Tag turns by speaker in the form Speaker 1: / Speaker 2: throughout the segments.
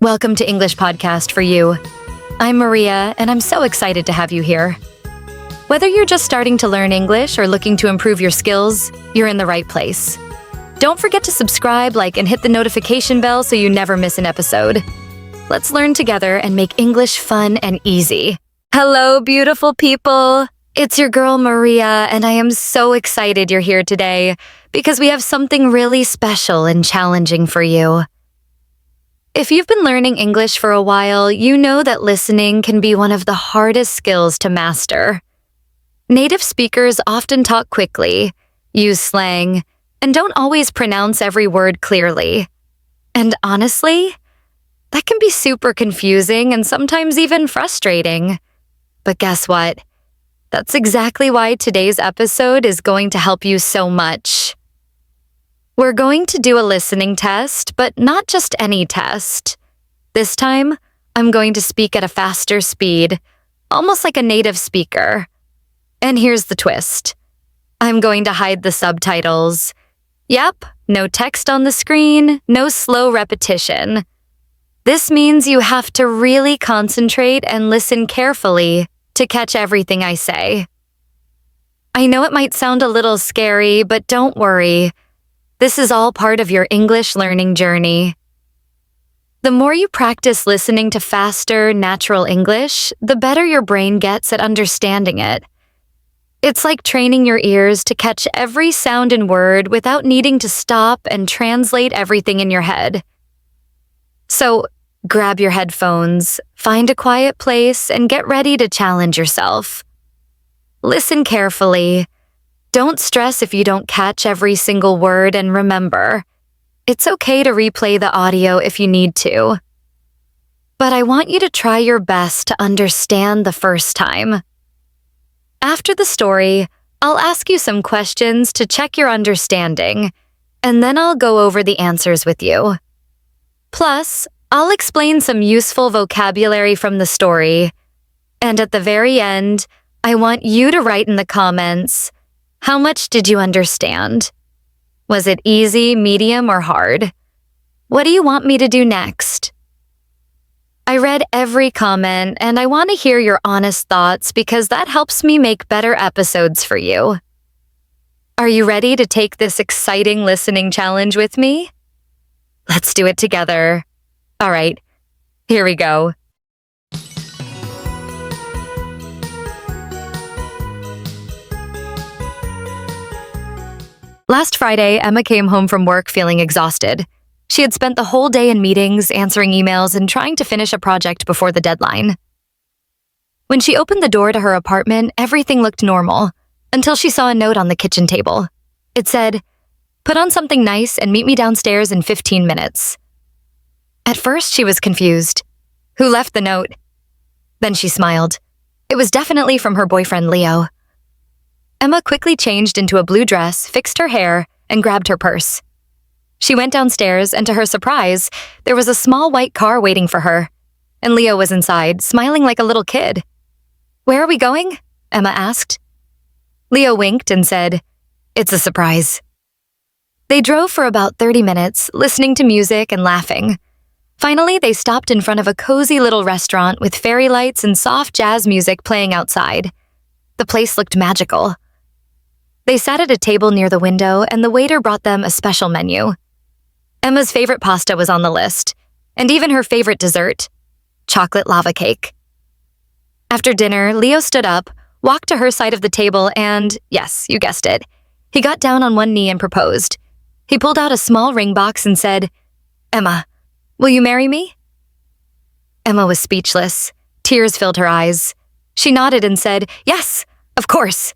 Speaker 1: Welcome to English Podcast for You. I'm Maria, and I'm so excited to have you here. Whether you're just starting to learn English or looking to improve your skills, you're in the right place. Don't forget to subscribe, like, and hit the notification bell so you never miss an episode. Let's learn together and make English fun and easy. Hello, beautiful people! It's your girl Maria, and I am so excited you're here today because we have something really special and challenging for you. If you've been learning English for a while, you know that listening can be one of the hardest skills to master. Native speakers often talk quickly, use slang, and don't always pronounce every word clearly. And honestly, that can be super confusing and sometimes even frustrating. But guess what? That's exactly why today's episode is going to help you so much. We're going to do a listening test, but not just any test. This time, I'm going to speak at a faster speed, almost like a native speaker. And here's the twist. I'm going to hide the subtitles. Yep, no text on the screen, no slow repetition. This means you have to really concentrate and listen carefully to catch everything I say. I know it might sound a little scary, but don't worry. This is all part of your English learning journey. The more you practice listening to faster, natural English, the better your brain gets at understanding it. It's like training your ears to catch every sound and word without needing to stop and translate everything in your head. So, grab your headphones, find a quiet place, and get ready to challenge yourself. Listen carefully. Don't stress if you don't catch every single word, and remember, it's okay to replay the audio if you need to. But I want you to try your best to understand the first time. After the story, I'll ask you some questions to check your understanding, and then I'll go over the answers with you. Plus, I'll explain some useful vocabulary from the story. And at the very end, I want you to write in the comments, how much did you understand? Was it easy, medium, or hard? What do you want me to do next? I read every comment, and I want to hear your honest thoughts because that helps me make better episodes for you. Are you ready to take this exciting listening challenge with me? Let's do it together. All right, here we go. Last Friday, Emma came home from work feeling exhausted. She had spent the whole day in meetings, answering emails, and trying to finish a project before the deadline. When she opened the door to her apartment, everything looked normal, until she saw a note on the kitchen table. It said, "Put on something nice and meet me downstairs in 15 minutes. At first, she was confused. Who left the note? Then she smiled. It was definitely from her boyfriend, Leo. Emma quickly changed into a blue dress, fixed her hair, and grabbed her purse. She went downstairs, and to her surprise, there was a small white car waiting for her, and Leo was inside, smiling like a little kid. "Where are we going?" Emma asked. Leo winked and said, "It's a surprise." They drove for about 30 minutes, listening to music and laughing. Finally, they stopped in front of a cozy little restaurant with fairy lights and soft jazz music playing outside. The place looked magical. They sat at a table near the window, and the waiter brought them a special menu. Emma's favorite pasta was on the list, and even her favorite dessert, chocolate lava cake. After dinner, Leo stood up, walked to her side of the table, and, yes, you guessed it, he got down on one knee and proposed. He pulled out a small ring box and said, "Emma, will you marry me?" Emma was speechless. Tears filled her eyes. She nodded and said, "Yes, of course."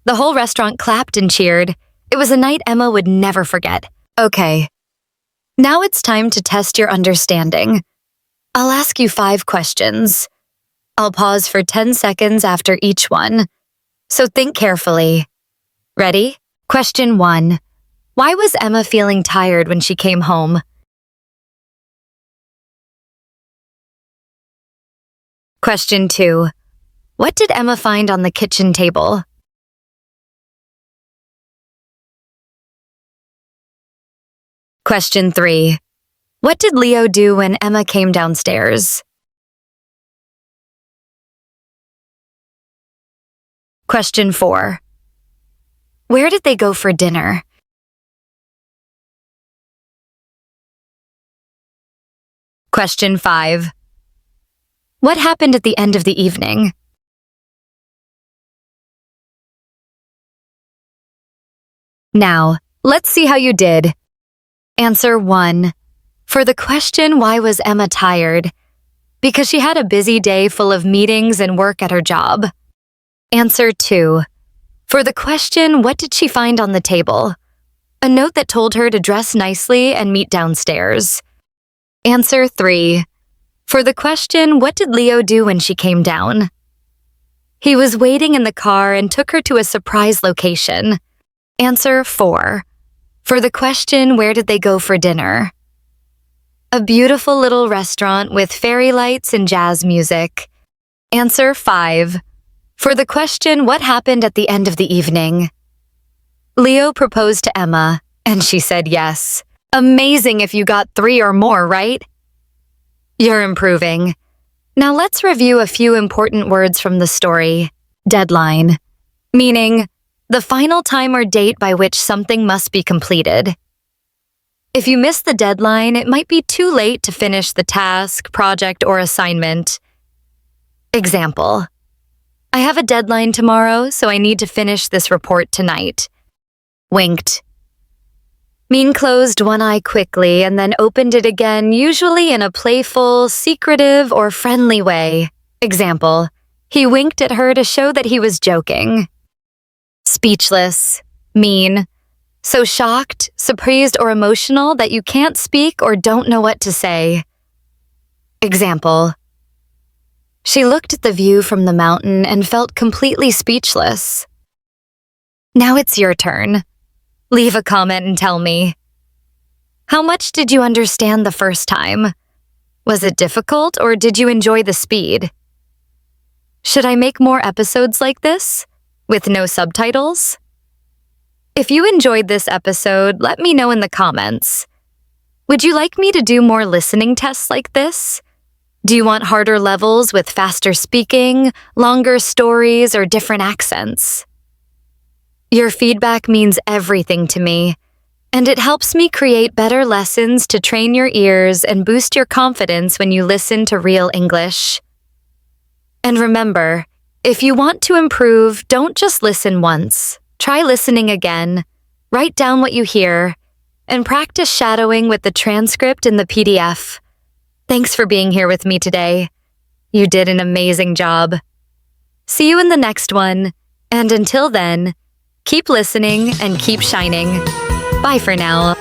Speaker 1: The whole restaurant clapped and cheered. It was a night Emma would never forget. Okay, now it's time to test your understanding. I'll ask you 5 questions. I'll pause for 10 seconds after each one. So think carefully. Ready? Question 1. Why was Emma feeling tired when she came home? Question 2. What did Emma find on the kitchen table? Question 3. What did Leo do when Emma came downstairs? Question 4. Where did they go for dinner? Question 5. What happened at the end of the evening? Now, let's see how you did. Answer 1. For the question, why was Emma tired? Because she had a busy day full of meetings and work at her job. Answer 2. For the question, what did she find on the table? A note that told her to dress nicely and meet downstairs. Answer 3. For the question, what did Leo do when she came down? He was waiting in the car and took her to a surprise location. Answer 4. For the question, where did they go for dinner? A beautiful little restaurant with fairy lights and jazz music. Answer 5. For the question, what happened at the end of the evening? Leo proposed to Emma, and she said yes. Amazing if you got 3 or more, right? You're improving. Now let's review a few important words from the story. Deadline, meaning the final time or date by which something must be completed. If you miss the deadline, it might be too late to finish the task, project, or assignment. Example: I have a deadline tomorrow, so I need to finish this report tonight. Winked. Mean closed one eye quickly and then opened it again, usually in a playful, secretive, or friendly way. Example: he winked at her to show that he was joking. Speechless. Mean. So shocked, surprised, or emotional that you can't speak or don't know what to say. Example: she looked at the view from the mountain and felt completely speechless. Now it's your turn. Leave a comment and tell me. How much did you understand the first time? Was it difficult or did you enjoy the speed? Should I make more episodes like this, with no subtitles? If you enjoyed this episode, let me know in the comments. Would you like me to do more listening tests like this? Do you want harder levels with faster speaking, longer stories, or different accents? Your feedback means everything to me, and it helps me create better lessons to train your ears and boost your confidence when you listen to real English. And remember, if you want to improve, don't just listen once. Try listening again, write down what you hear, and practice shadowing with the transcript in the PDF. Thanks for being here with me today. You did an amazing job. See you in the next one, and until then, keep listening and keep shining. Bye for now.